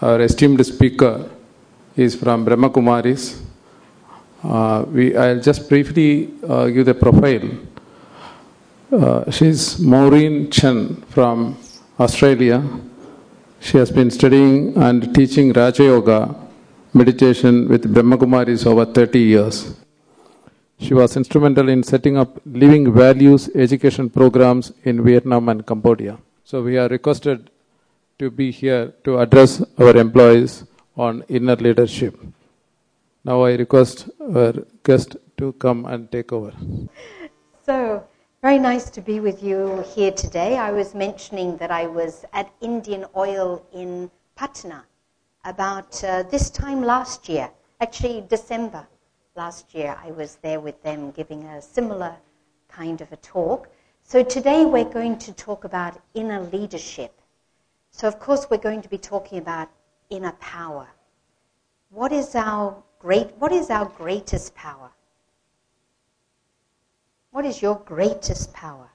Our esteemed speaker is from Brahma Kumaris. I'll just briefly give the profile. She's Moureen Chen from Australia. She has been studying and teaching Raja Yoga meditation with Brahma Kumaris over 30 years. She was instrumental in setting up living values education programs in Vietnam and Cambodia. So we are requested to be here to address our employees on inner leadership. Now I request our guest to come and take over. So, very nice to be with you here today. I was mentioning that I was at Indian Oil in Patna about this time last year, actually December last year. I was there with them giving a similar kind of a talk. So today we're going to talk about inner leadership. So of course we're going to be talking about inner power. What is our greatest power? What is your greatest power?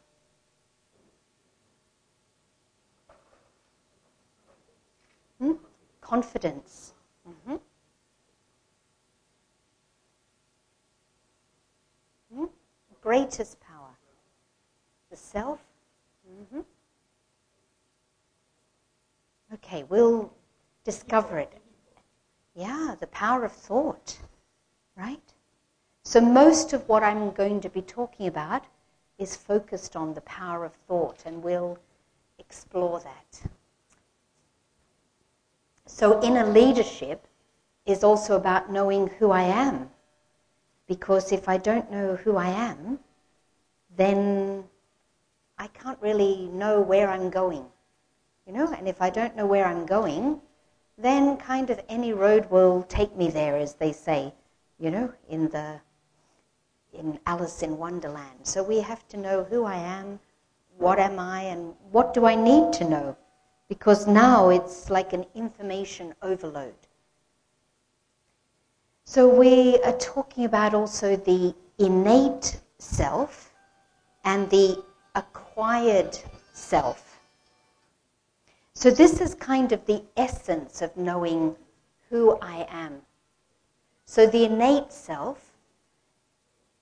Confidence. Greatest power. The self. Okay, we'll discover it. Yeah, the power of thought, right? So most of what I'm going to be talking about is focused on the power of thought, and we'll explore that. So inner leadership is also about knowing who I am, because if I don't know who I am, then I can't really know where I'm going. And if I don't know where I'm going, then kind of any road will take me there, as they say, in Alice in Wonderland. So we have to know who I am, what am I, and what do I need to know? Because now it's like an information overload. So we are talking about also the innate self and the acquired self. So this is kind of the essence of knowing who I am. So the innate self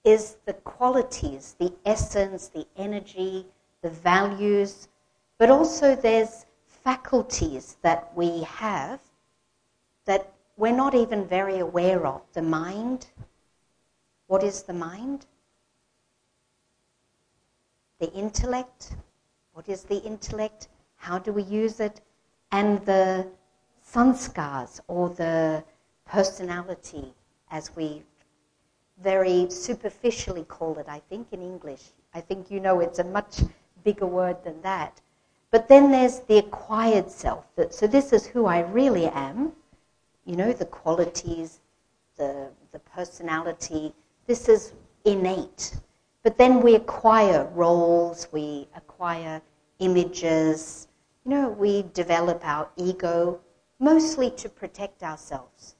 is the qualities, the essence, the energy, the values, but also there's faculties that we have that we're not even very aware of. The mind. What is the mind? The intellect. What is the intellect? How do we use it? And the sanskars, or the personality, as we very superficially call it, I think, in English. I think it's a much bigger word than that. But then there's the acquired self. So this is who I really am, the qualities, the personality. This is innate. But then we acquire roles, we acquire images. We develop our ego, mostly to protect ourselves.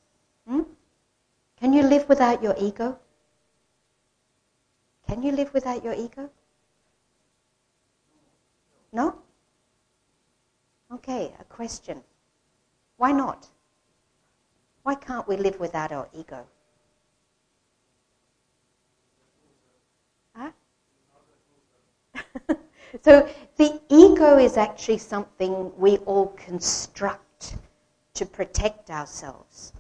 Can you live without your ego? Can you live without your ego? No? Okay, a question. Why not? Why can't we live without our ego? Huh? So the ego is actually something we all construct to protect ourselves.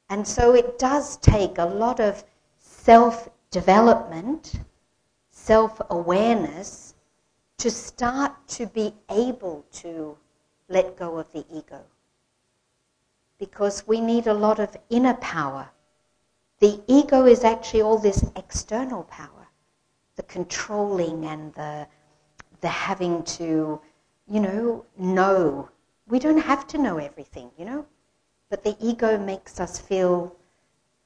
And so it does take a lot of self-development, self-awareness, to start to be able to let go of the ego. Because we need a lot of inner power. The ego is actually all this external power. The controlling and the having to, know. We don't have to know everything, But the ego makes us feel,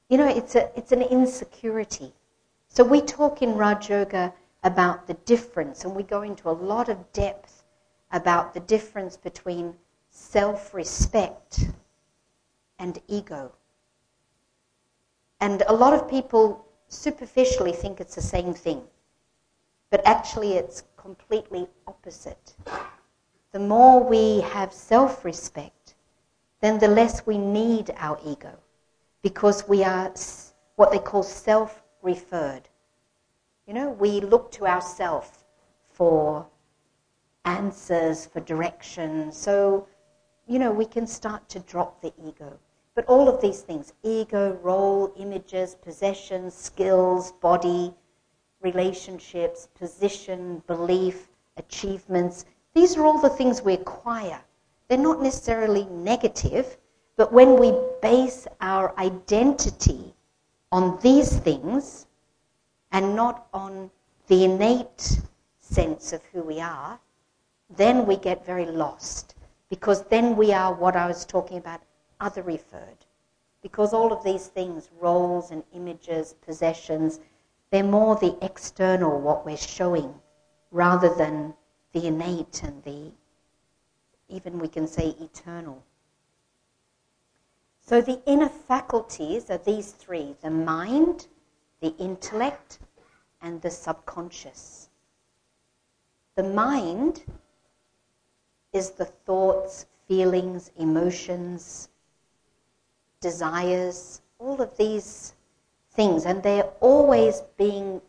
it's an insecurity. So we talk in Raj Yoga about the difference, and we go into a lot of depth about the difference between self-respect and ego. And a lot of people superficially think it's the same thing. But actually it's completely opposite. The more we have self-respect, then the less we need our ego, because we are what they call self-referred. You know, we look to ourself for answers, for direction. So, you know, we can start to drop the ego. But all of these things, ego, role, images, possessions, skills, body, relationships, position, belief, achievements, these are all the things we acquire. They're not necessarily negative, but when we base our identity on these things and not on the innate sense of who we are, then we get very lost, because then we are what I was talking about, other referred. Because all of these things, roles and images, possessions, they're more the external, what we're showing, rather than the innate and the, even we can say, eternal. So the inner faculties are these three: the mind, the intellect, and the subconscious. The mind is the thoughts, feelings, emotions, desires, all of these things, and they're always being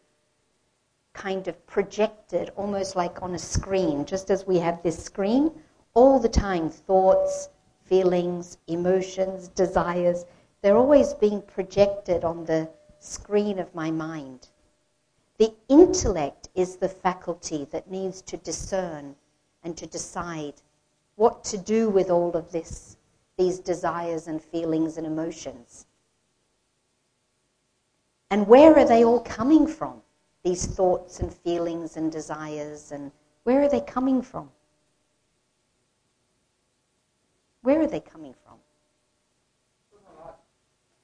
kind of projected, almost like on a screen, just as we have this screen, all the time, thoughts, feelings, emotions, desires, they're always being projected on the screen of my mind. The intellect is the faculty that needs to discern and to decide what to do with all of this, these desires and feelings and emotions. And where are they all coming from? These thoughts and feelings and desires, and where are they coming from? Where are they coming from?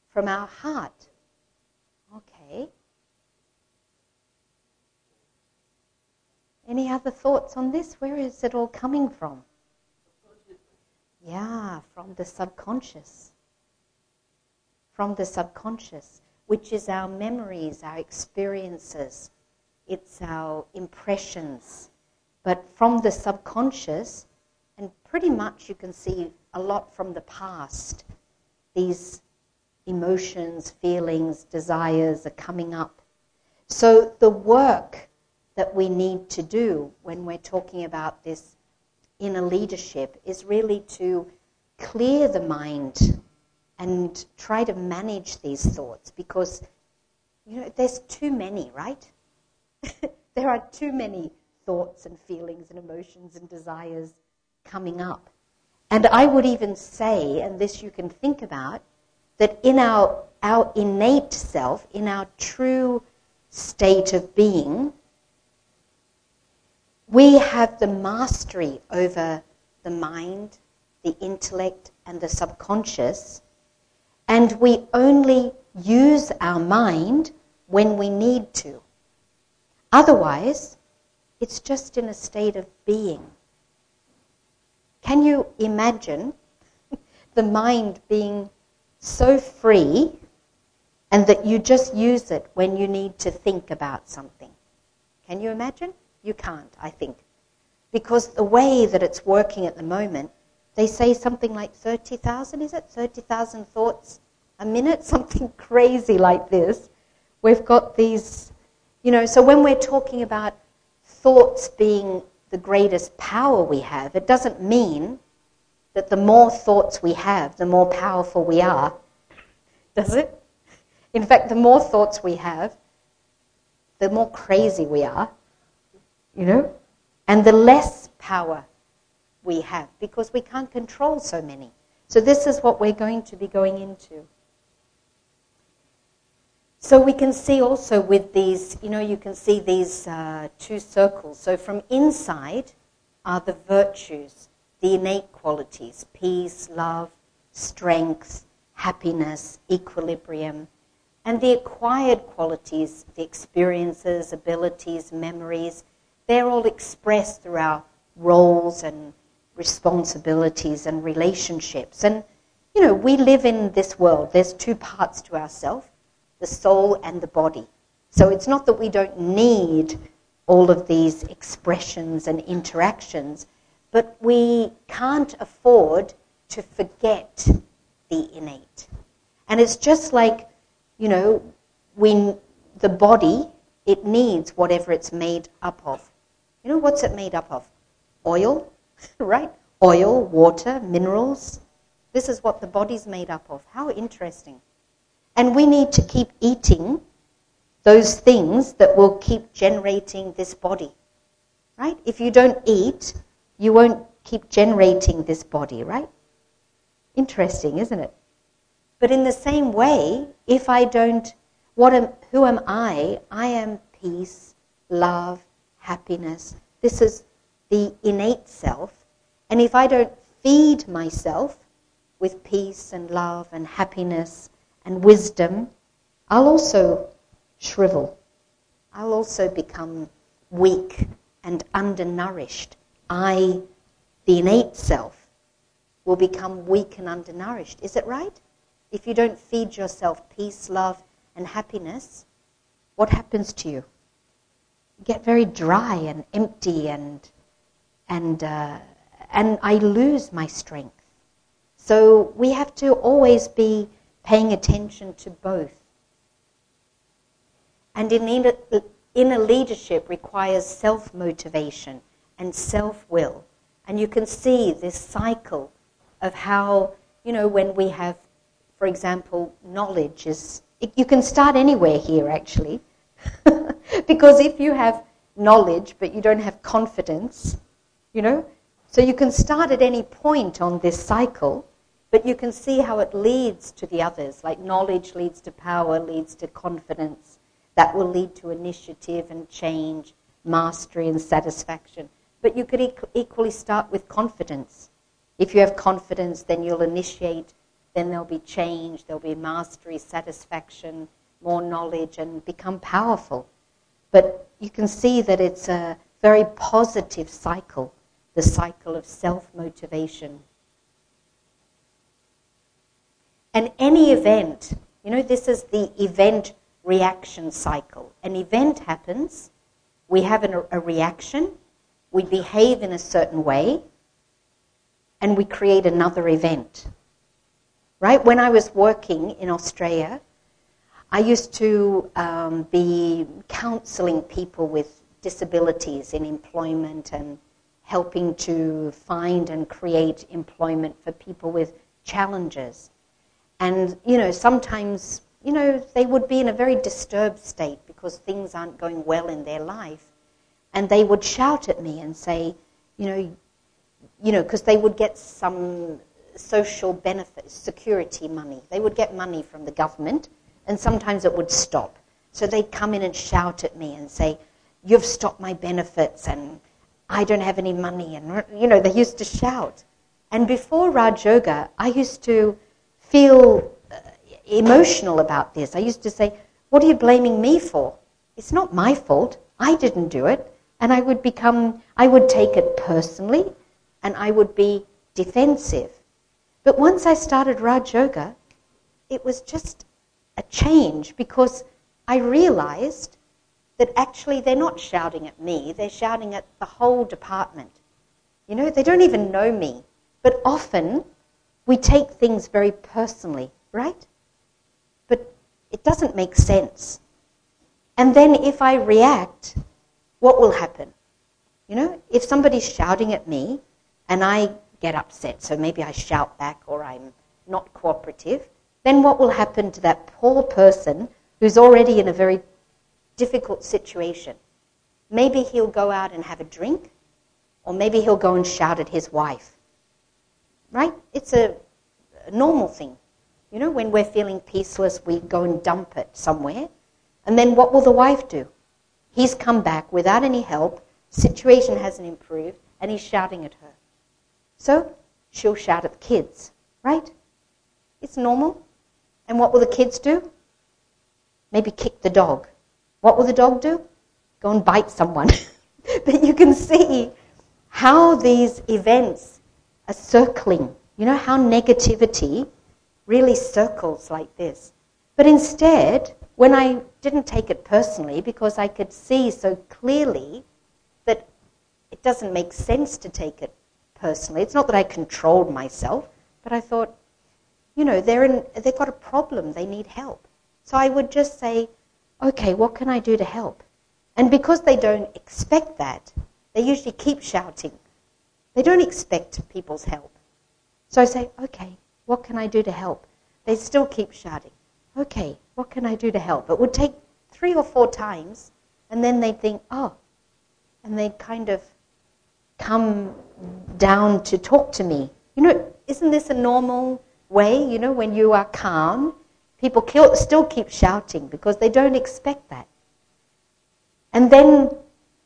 From our heart. Okay. Any other thoughts on this? Where is it all coming from? Yeah, from the subconscious. From the subconscious, which is our memories, our experiences. It's our impressions. But from the subconscious, and pretty much you can see a lot from the past, these emotions, feelings, desires are coming up. So the work that we need to do when we're talking about this inner leadership is really to clear the mind and try to manage these thoughts, because, you know, there's too many, right? There are too many thoughts and feelings and emotions and desires coming up. And I would even say, and this you can think about, that in our innate self, in our true state of being, we have the mastery over the mind, the intellect, and the subconscious, and we only use our mind when we need to. Otherwise, it's just in a state of being. Can you imagine the mind being so free and that you just use it when you need to think about something? Can you imagine? You can't, I think. Because the way that it's working at the moment, they say something like 30,000, is it? 30,000 thoughts a minute? Something crazy like this. We've got these, you know, so when we're talking about thoughts being the greatest power we have, it doesn't mean that the more thoughts we have, the more powerful we are. Does it? In fact, the more thoughts we have, the more crazy we are, you know, and the less power we have, because we can't control so many. So this is what we're going to be going into. So we can see also with these, you know, you can see these two circles. So from inside are the virtues, the innate qualities: peace, love, strength, happiness, equilibrium. And the acquired qualities, the experiences, abilities, memories, they're all expressed through our roles and responsibilities and relationships. And, you know, we live in this world. There's two parts to ourself, the soul and the body. So it's not that we don't need all of these expressions and interactions, but we can't afford to forget the innate. And it's just like, the body, it needs whatever it's made up of. What's it made up of? Oil, right? Oil, water, minerals. This is what the body's made up of. How interesting. And we need to keep eating those things that will keep generating this body, right? If you don't eat, you won't keep generating this body, right? Interesting, isn't it? But in the same way, if I don't, who am I? I am peace, love, happiness. This is the innate self. And if I don't feed myself with peace and love and happiness and wisdom, I'll also shrivel. I'll also become weak and undernourished. The innate self, will become weak and undernourished. Is it right? If you don't feed yourself peace, love, and happiness, what happens to you? You get very dry and empty, and I lose my strength. So we have to always be paying attention to both. And inner leadership requires self-motivation and self-will. And you can see this cycle of how, when we have, for example, knowledge is, you can start anywhere here actually. Because if you have knowledge but you don't have confidence, so you can start at any point on this cycle, but you can see how it leads to the others. Like knowledge leads to power, leads to confidence. That will lead to initiative and change, mastery and satisfaction. But you could equally start with confidence. If you have confidence, then you'll initiate, then there'll be change, there'll be mastery, satisfaction, more knowledge, and become powerful. But you can see that it's a very positive cycle, the cycle of self-motivation. And any event, this is the event-reaction cycle. An event happens, we have a reaction, we behave in a certain way, and we create another event. Right? When I was working in Australia, I used to be counselling people with disabilities in employment and helping to find and create employment for people with challenges. And, sometimes, they would be in a very disturbed state because things aren't going well in their life. And they would shout at me and say, because they would get some social benefit, security money. They would get money from the government, and sometimes it would stop. So they'd come in and shout at me and say, you've stopped my benefits, and I don't have any money. And, they used to shout. And before Raj Yoga, I used to feel emotional about this. I used to say, what are you blaming me for? It's not my fault. I didn't do it. And I would take it personally, and I would be defensive. But once I started Raj Yoga, it was just a change, because I realized that actually they're not shouting at me, they're shouting at the whole department. They don't even know me. But often we take things very personally, right? But it doesn't make sense. And then if I react, what will happen? If somebody's shouting at me and I get upset, so maybe I shout back or I'm not cooperative, then what will happen to that poor person who's already in a very difficult situation? Maybe he'll go out and have a drink, or maybe he'll go and shout at his wife. Right? It's a normal thing. When we're feeling peaceless, we go and dump it somewhere. And then what will the wife do? He's come back without any help, situation hasn't improved, and he's shouting at her. So she'll shout at the kids, right? It's normal. And what will the kids do? Maybe kick the dog. What will the dog do? Go and bite someone. But you can see how these events are circling. How negativity really circles like this. But instead, when I didn't take it personally, because I could see so clearly that it doesn't make sense to take it personally. It's not that I controlled myself, But I thought, they've got a problem, they need help. So I would just say, okay, what can I do to help? And because they don't expect that, they usually keep shouting. They don't expect people's help. So I say, okay, what can I do to help? They still keep shouting. Okay, what can I do to help? It would take 3 or 4 times, and then they'd think, oh, and they'd kind of come down to talk to me. Isn't this a normal way? When you are calm, people still keep shouting because they don't expect that. And then,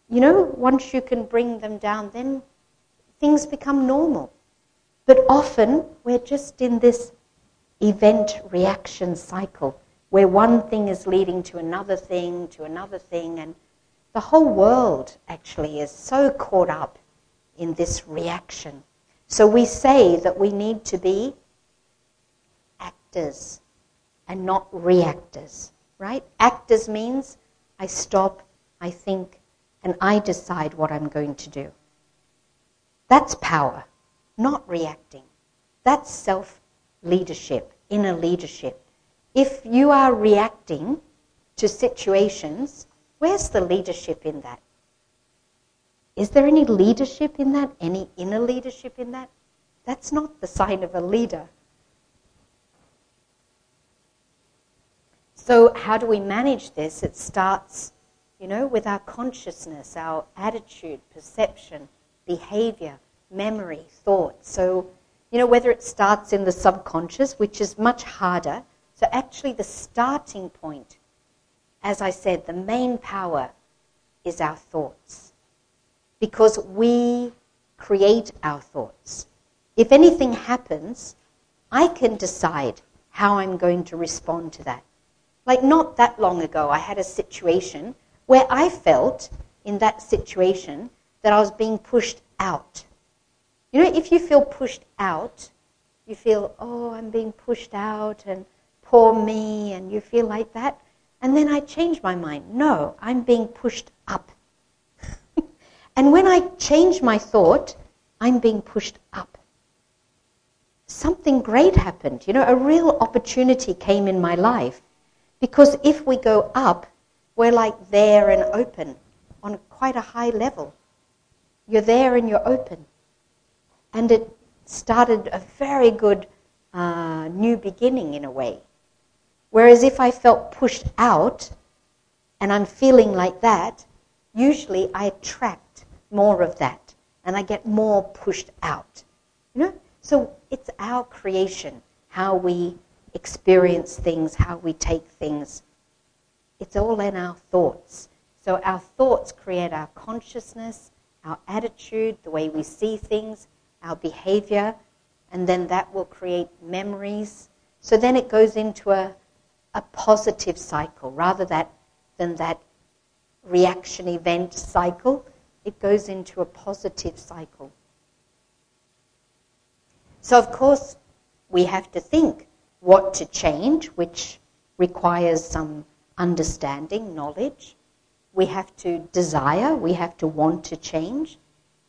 once you can bring them down, then things become normal. But often, we're just in this event-reaction cycle where one thing is leading to another thing, and the whole world actually is so caught up in this reaction. So we say that we need to be actors and not reactors, right? Actors means I stop, I think, and I decide what I'm going to do. That's power, not reacting. That's self-leadership, inner leadership. If you are reacting to situations, where's the leadership in that? Is there any leadership in that? Any inner leadership in that? That's not the sign of a leader. So how do we manage this? It starts, with our consciousness, our attitude, perception, behavior, memory, thought. So, whether it starts in the subconscious, which is much harder. So actually the starting point, as I said, the main power is our thoughts. Because we create our thoughts. If anything happens, I can decide how I'm going to respond to that. Like not that long ago, I had a situation where I felt in that situation that I was being pushed out. If you feel pushed out, you feel, oh, I'm being pushed out and poor me, and you feel like that. And then I changed my mind. No, I'm being pushed up. And when I change my thought, I'm being pushed up. Something great happened. A real opportunity came in my life. Because if we go up, we're like there and open on quite a high level. You're there and you're open. And it started a very good new beginning in a way. Whereas if I felt pushed out and I'm feeling like that, usually I attract more of that and I get more pushed out. So it's our creation, how we experience things, how we take things. It's all in our thoughts. So our thoughts create our consciousness, our attitude, the way we see things, our behavior, and then that will create memories. So then it goes into a positive cycle rather than that reaction event cycle. It goes into a positive cycle. So of course we have to think what to change, which requires some understanding, knowledge. We have to desire, we have to want to change,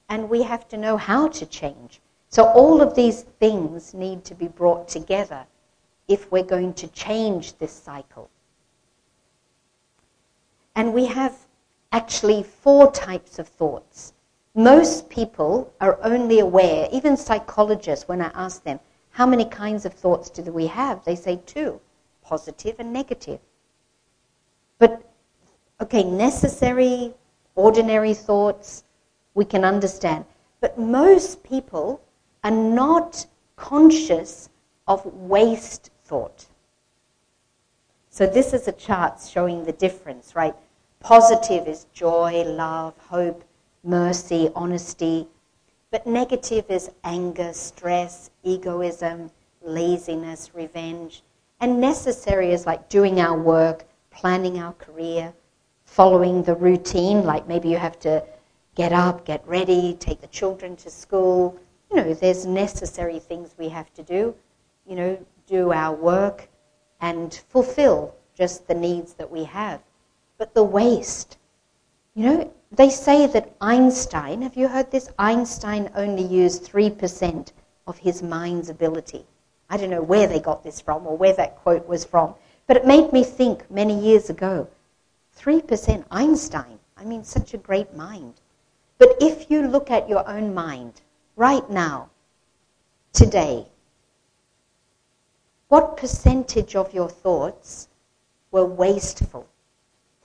and we have to know how to change. So all of these things need to be brought together if we're going to change this cycle. And we have actually 4 types of thoughts. Most people are only aware, even psychologists, when I ask them, how many kinds of thoughts do we have? They say 2, positive and negative. But, okay, necessary, ordinary thoughts, we can understand. But most people are not conscious of waste thought. So this is a chart showing the difference, right? Positive is joy, love, hope, mercy, honesty. But negative is anger, stress, egoism, laziness, revenge. And necessary is like doing our work, planning our career, following the routine, like maybe you have to get up, get ready, take the children to school. There's necessary things we have to do, do our work and fulfill just the needs that we have. But the waste, they say that Einstein, have you heard this? Einstein only used 3% of his mind's ability. I don't know where they got this from or where that quote was from, but it made me think many years ago, 3% Einstein, I mean, such a great mind. But if you look at your own mind right now, today, what percentage of your thoughts were wasteful?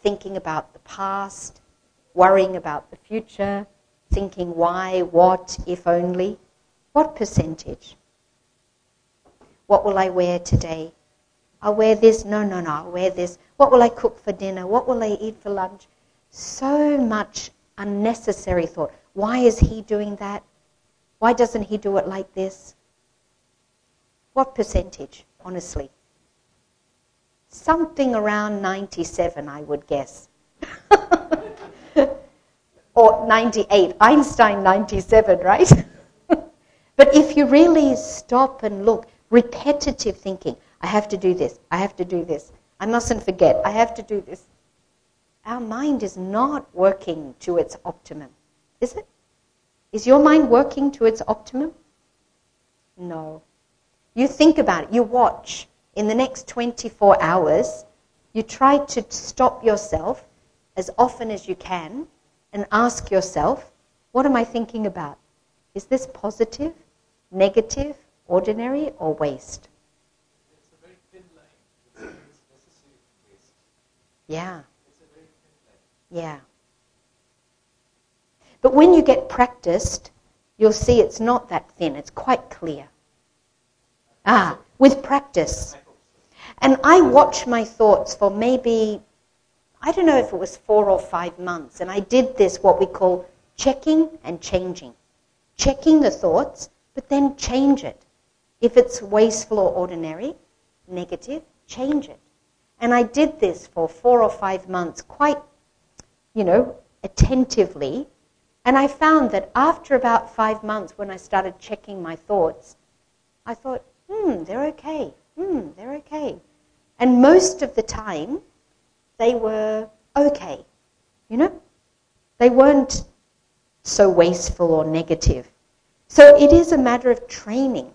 Thinking about the past, worrying about the future, thinking why, what, if only. What percentage? What will I wear today? I'll wear this. No, I'll wear this. What will I cook for dinner? What will I eat for lunch? So much unnecessary thought. Why is he doing that? Why doesn't he do it like this? What percentage, honestly? Something around 97, I would guess. Or 98. Einstein 97, right? But if you really stop and look, repetitive thinking, I have to do this, I have to do this, I mustn't forget, I have to do this. Our mind is not working to its optimum, is it? Is your mind working to its optimum? No. You think about it, you watch. In the next 24 hours, you try to stop yourself as often as you can and ask yourself, what am I thinking about? Is this positive, negative, ordinary, or waste? It's a very thin line. It's necessary waste. Yeah. It's a very thin line. Yeah. But when you get practiced, you'll see it's not that thin. It's quite clear. With practice. And I watch my thoughts for maybe, I don't know if it was 4 or 5 months, and I did this, what we call checking and changing. Checking the thoughts, but then change it. If it's wasteful or ordinary, negative, change it. And I did this for 4 or 5 months quite, attentively. And I found that after about 5 months, when I started checking my thoughts, I thought, they're okay. They're okay. And most of the time, they were okay. They weren't so wasteful or negative. So it is a matter of training.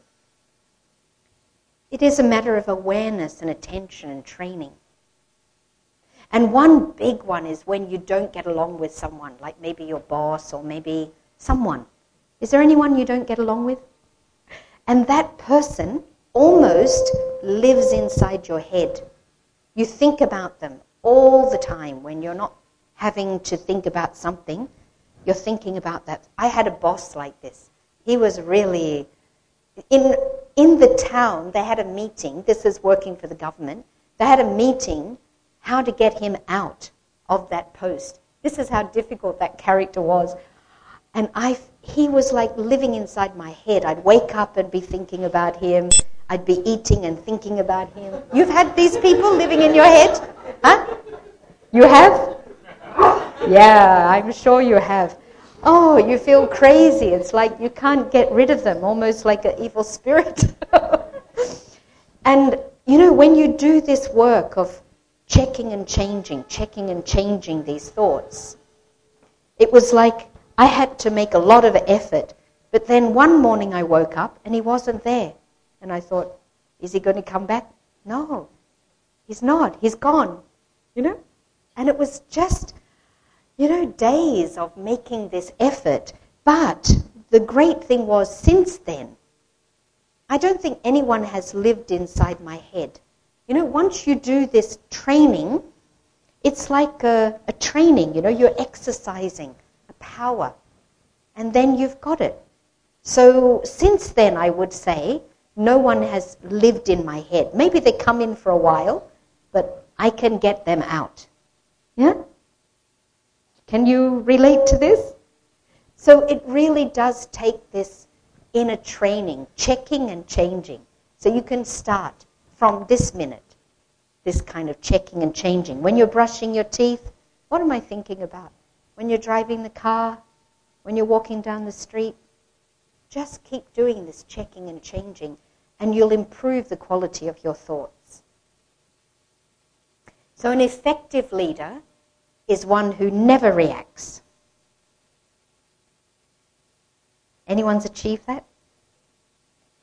It is a matter of awareness and attention and training. And one big one is when you don't get along with someone, like maybe your boss or maybe someone. Is there anyone you don't get along with? And that person almost lives inside your head. You think about them all the time. When you're not having to think about something, you're thinking about that. I had a boss like this. He was really, in the town, they had a meeting. This is working for the government. They had a meeting how to get him out of that post. This is how difficult that character was. And he was like living inside my head. I'd wake up and be thinking about him. I'd be eating and thinking about him. You've had these people living in your head? Huh? You have? Yeah, I'm sure you have. Oh, you feel crazy. It's like you can't get rid of them, almost like an evil spirit. And, when you do this work of checking and changing these thoughts, it was like I had to make a lot of effort. But then one morning I woke up and he wasn't there. And I thought, is he going to come back? No, he's not. He's gone, And it was just, days of making this effort. But the great thing was, since then, I don't think anyone has lived inside my head. Once you do this training, it's like a training, you're exercising a power. And then you've got it. So since then, I would say, no one has lived in my head. Maybe they come in for a while, but I can get them out. Yeah? Can you relate to this? So it really does take this inner training, checking and changing. So you can start from this minute, this kind of checking and changing. When you're brushing your teeth, what am I thinking about? When you're driving the car, when you're walking down the street, just keep doing this checking and changing, and you'll improve the quality of your thoughts. So an effective leader is one who never reacts. Anyone's achieved that?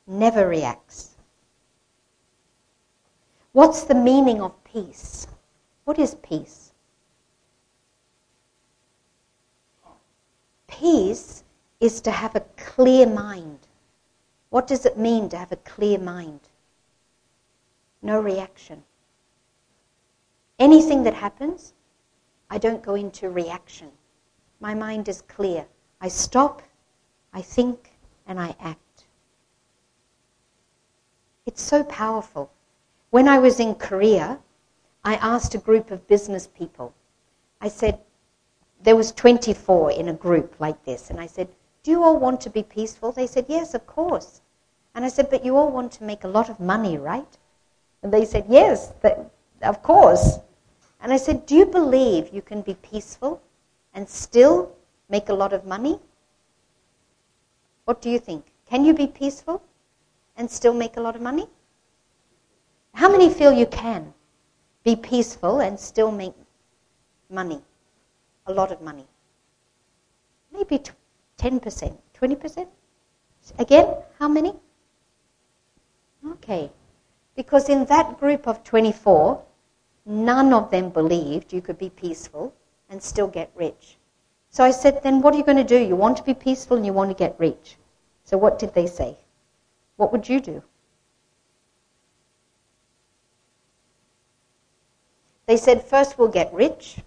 never reacts. What's the meaning of peace? What is peace? Peace is to have a clear mind. What does it mean to have a clear mind? No reaction. Anything that happens, I don't go into reaction. My mind is clear. I stop, I think, and I act. It's so powerful. When I was in Korea, I asked a group of business people. I said, there was 24 in a group like this, and I said, do you all want to be peaceful? They said, yes, of course. And I said, but you all want to make a lot of money, right? And they said, yes, of course. And I said, do you believe you can be peaceful and still make a lot of money? What do you think? Can you be peaceful and still make a lot of money? How many feel you can be peaceful and still make money? A lot of money. Maybe 10%, 20%? Again, how many? Okay. Because in that group of 24, none of them believed you could be peaceful and still get rich. So I said, then what are you going to do? You want to be peaceful and you want to get rich. So what did they say? What would you do? They said, first we'll get rich,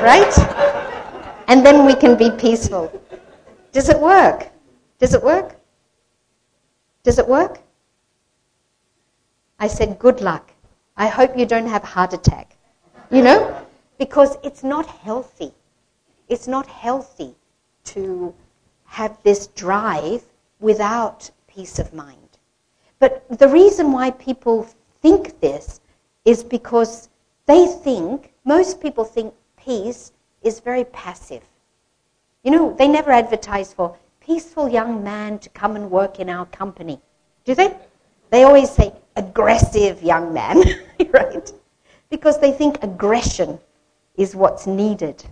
right? And then we can be peaceful. Does it work? Does it work? Does it work? I said, good luck. I hope you don't have a heart attack. You know? Because it's not healthy. It's not healthy to have this drive without peace of mind. But the reason why people think this is because most people think peace is very passive. You know, they never advertise for peaceful young man to come and work in our company. Do they? They always say aggressive young man, right? Because they think aggression is what's needed.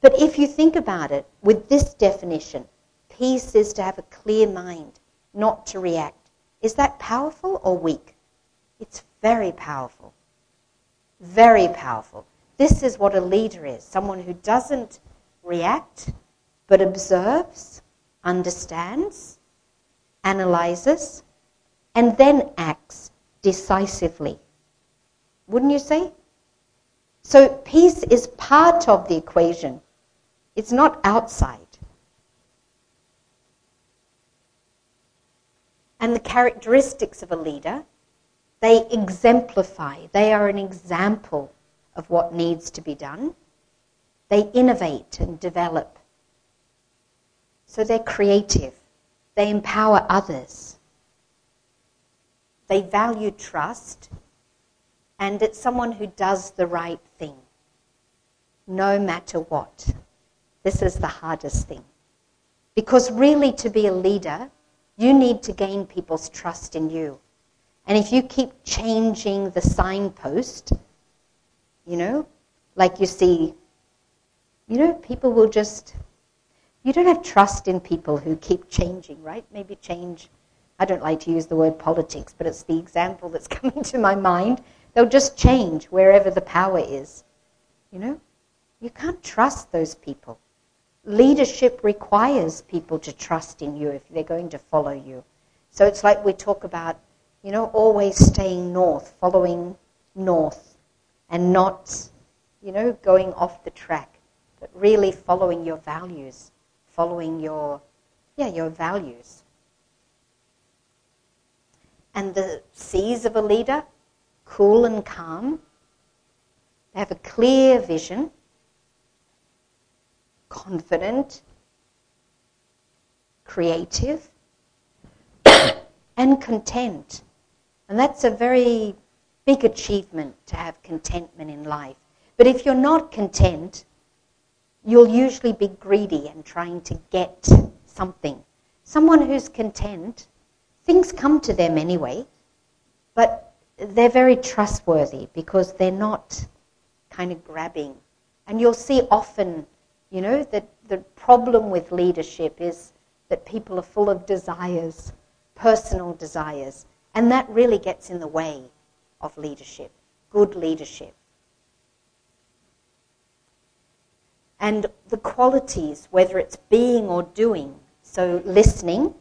But if you think about it, with this definition, peace is to have a clear mind, not to react. Is that powerful or weak? It's very powerful. Very powerful. This is what a leader is, someone who doesn't react, but observes, understands, analyzes, and then acts decisively. Wouldn't you say? So peace is part of the equation. It's not outside. And the characteristics of a leader, they exemplify. They are an example of what needs to be done. They innovate and develop. So they're creative. They empower others. They value trust. And it's someone who does the right thing, no matter what. This is the hardest thing. Because really, to be a leader, you need to gain people's trust in you. And if you keep changing the signpost, you know, like you see, you know, people will just, you don't have trust in people who keep changing, right? Maybe change, I don't like to use the word politics, but it's the example that's coming to my mind. They'll just change wherever the power is. You know, you can't trust those people. Leadership requires people to trust in you if they're going to follow you. So it's like we talk about, you know, always staying north, following north, and not, you know, going off the track, but really following your values, following your values. And the C's of a leader, cool and calm. They have a clear vision, confident, creative, and content. And that's a very big achievement, to have contentment in life. But if you're not content, you'll usually be greedy and trying to get something. Someone who's content, things come to them anyway, but they're very trustworthy because they're not kind of grabbing. And you'll see often, you know, that the problem with leadership is that people are full of desires. personal desires. And that really gets in the way of leadership, good leadership. And the qualities, whether it's being or doing, so listening,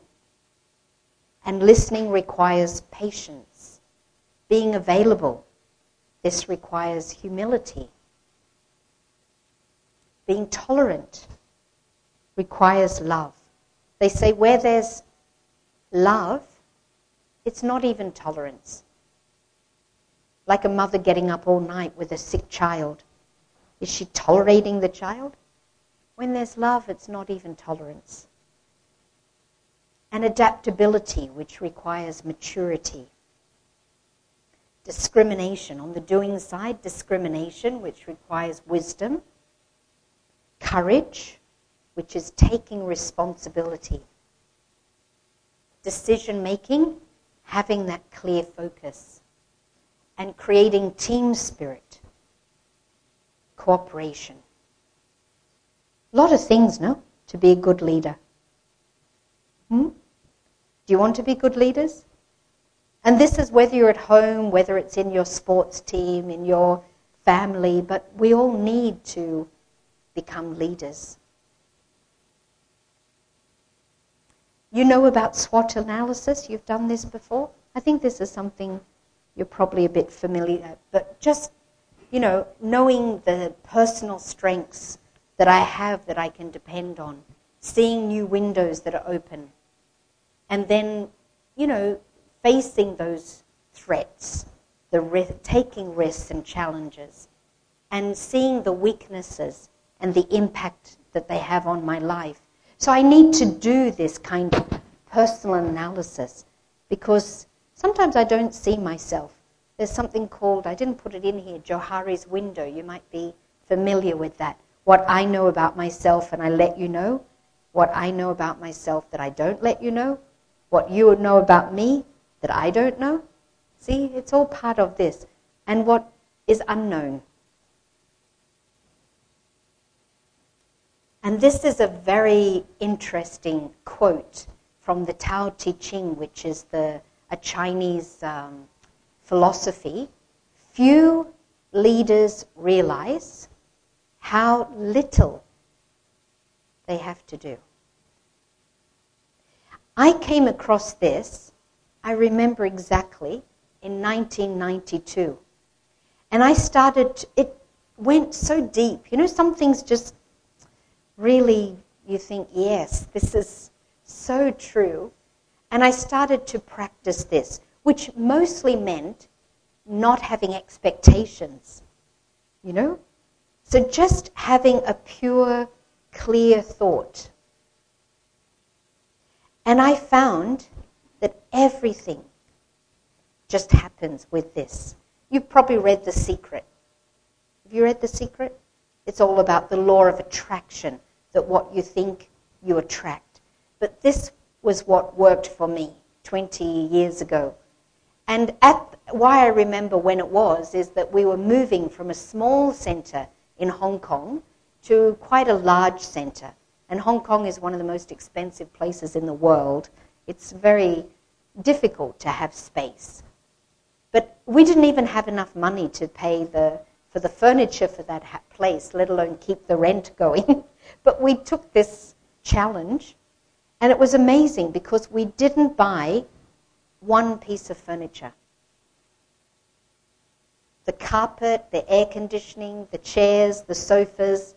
and listening requires patience. Being available, this requires humility. Being tolerant requires love. They say where there's love, it's not even tolerance. Like a mother getting up all night with a sick child. Is she tolerating the child? When there's love, it's not even tolerance. And adaptability, which requires maturity. Discrimination, on the doing side, discrimination, which requires wisdom. Courage, which is taking responsibility. Decision making, having that clear focus. And creating team spirit. Cooperation. A lot of things, no? To be a good leader. Do you want to be good leaders? And this is whether you're at home, whether it's in your sports team, in your family, but we all need to become leaders. You know about SWOT analysis? You've done this before? I think this is something you're probably a bit familiar, but just, knowing the personal strengths that I have that I can depend on, seeing new windows that are open, and then, facing those threats, taking risks and challenges, and seeing the weaknesses and the impact that they have on my life. So I need to do this kind of personal analysis because sometimes I don't see myself. There's something called, I didn't put it in here, Johari's window. You might be familiar with that. What I know about myself and I let you know. What I know about myself that I don't let you know. What you know about me that I don't know. See, it's all part of this. And what is unknown. And this is a very interesting quote from the Tao Te Ching, which is a Chinese philosophy. Few leaders realize how little they have to do. I came across this, I remember exactly, in 1992. And it went so deep. Some things just really, you think, yes, this is so true. And I started to practice this, which mostly meant not having expectations, So just having a pure, clear thought. And I found that everything just happens with this. You've probably read The Secret. Have you read The Secret? It's all about the law of attraction, that what you think, you attract. But this was what worked for me 20 years ago. And why I remember when it was is that we were moving from a small center in Hong Kong to quite a large center. And Hong Kong is one of the most expensive places in the world. It's very difficult to have space. But we didn't even have enough money to pay for the furniture for that place, let alone keep the rent going. But we took this challenge, and it was amazing because we didn't buy one piece of furniture. The carpet, the air conditioning, the chairs, the sofas,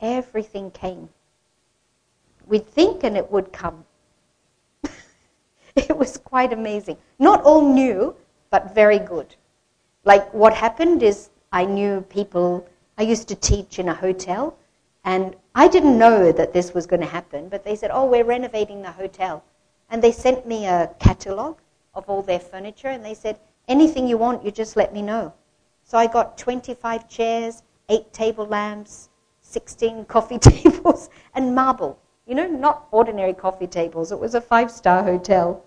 everything came. We'd think and it would come. It was quite amazing. Not all new, but very good. Like what happened is I knew people, I used to teach in a hotel, and I didn't know that this was going to happen, but they said, we're renovating the hotel. And they sent me a catalog of all their furniture, and they said, anything you want, you just let me know. So I got 25 chairs, 8 table lamps, 16 coffee tables, and marble. Not ordinary coffee tables. It was a 5-star hotel.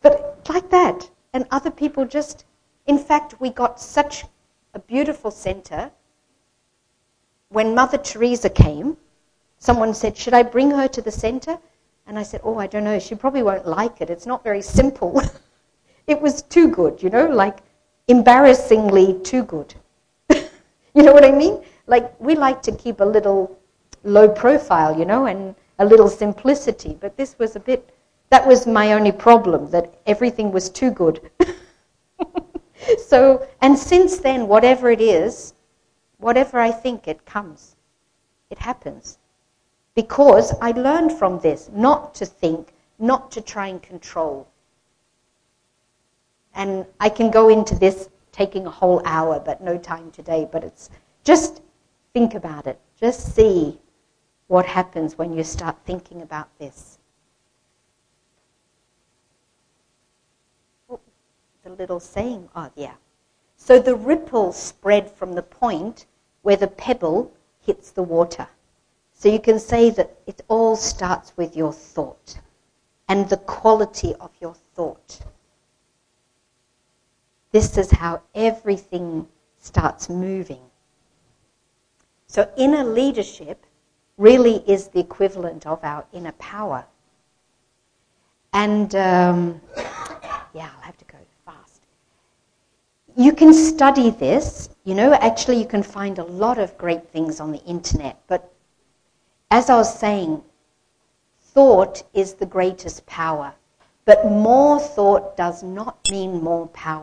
But like that. And other people just, in fact, we got such a beautiful center. When Mother Teresa came, someone said, should I bring her to the center? And I said, oh, I don't know, she probably won't like it. It's not very simple. It was too good, like embarrassingly too good. You know what I mean? Like, we like to keep a little low profile, and a little simplicity. But this was that was my only problem, that everything was too good. So, and since then, whatever it is, whatever I think, it comes. It happens. Because I learned from this not to think, not to try and control. And I can go into this taking a whole hour, but no time today. But it's just think about it. Just see what happens when you start thinking about this. The little saying, So the ripple spread from the point where the pebble hits the water. So you can say that it all starts with your thought and the quality of your thought. This is how everything starts moving. So inner leadership really is the equivalent of our inner power. And I'll have to go fast. You can study this. Actually you can find a lot of great things on the internet. But as I was saying, thought is the greatest power. But more thought does not mean more power.